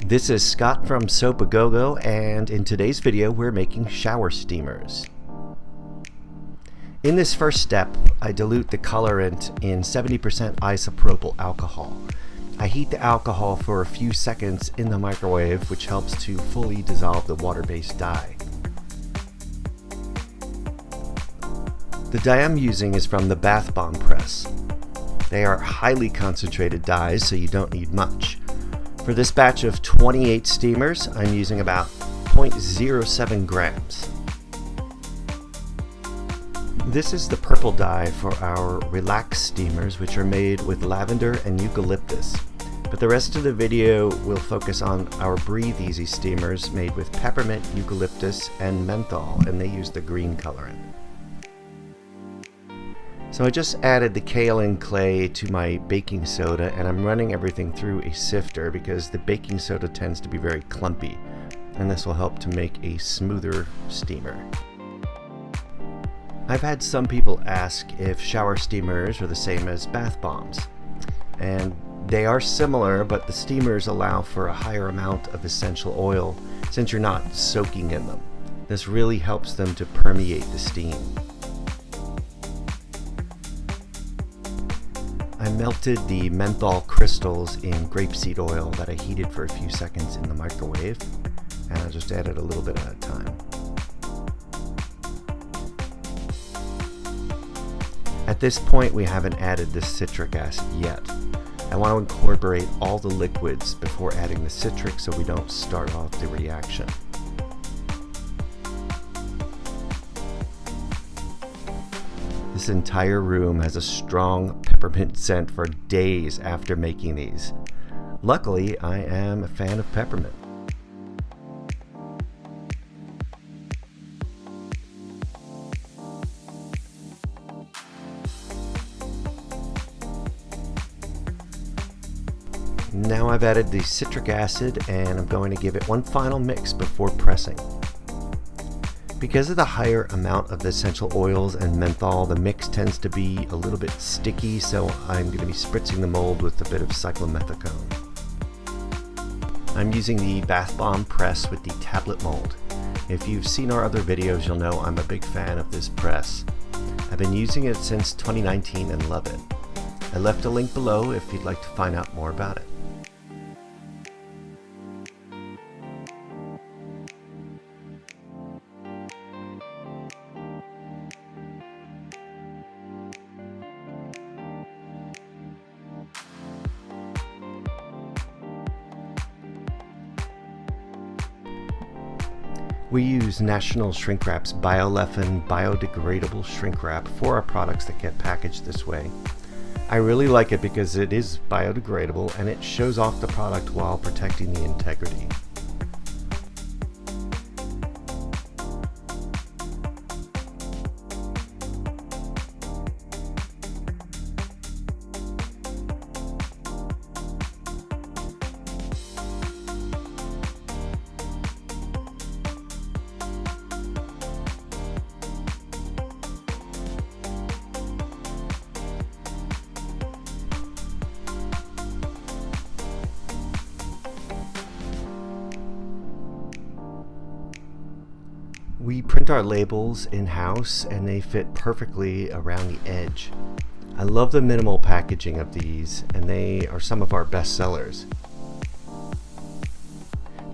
This is Scott from A GoGo, and in today's video we're making shower steamers. In this first step, I dilute the colorant in 70% isopropyl alcohol. I heat the alcohol for a few seconds in the microwave, which helps to fully dissolve the water-based dye. The dye I'm using is from the bath bomb press. They are highly concentrated dyes, so you don't need much. For this batch of 28 steamers, I'm using about 0.07 grams. This is the purple dye for our relax steamers, which are made with lavender and eucalyptus. But the rest of the video will focus on our Breathe Easy steamers made with peppermint, eucalyptus, and menthol, and they use the green colorant. So I just added the kaolin clay to my baking soda, and I'm running everything through a sifter because the baking soda tends to be very clumpy, and this will help to make a smoother steamer. I've had some people ask if shower steamers are the same as bath bombs, and they are similar, but the steamers allow for a higher amount of essential oil since you're not soaking in them. This really helps them to permeate the steam. I melted the menthol crystals in grapeseed oil that I heated for a few seconds in the microwave, and I just added a little bit at a time. At this point, we haven't added the citric acid yet. I want to incorporate all the liquids before adding the citric so we don't start off the reaction. This entire room has a strong peppermint scent for days after making these. Luckily, I am a fan of peppermint. Now I've added the citric acid, and I'm going to give it one final mix before pressing. Because of the higher amount of the essential oils and menthol, the mix tends to be a little bit sticky, so I'm going to be spritzing the mold with a bit of cyclomethicone. I'm using the bath bomb press with the tablet mold. If you've seen our other videos, you'll know I'm a big fan of this press. I've been using it since 2019 and love it. I left a link below if you'd like to find out more about it. We use National Shrink Wrap's BioLeffen biodegradable shrink wrap for our products that get packaged this way. I really like it because it is biodegradable and it shows off the product while protecting the integrity. We print our labels in-house and they fit perfectly around the edge. I love the minimal packaging of these, and they are some of our best sellers.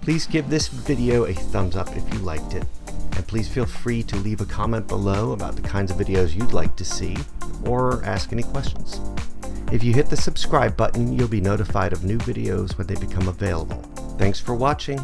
Please give this video a thumbs up if you liked it, and please feel free to leave a comment below about the kinds of videos you'd like to see or ask any questions. If you hit the subscribe button, you'll be notified of new videos when they become available. Thanks for watching.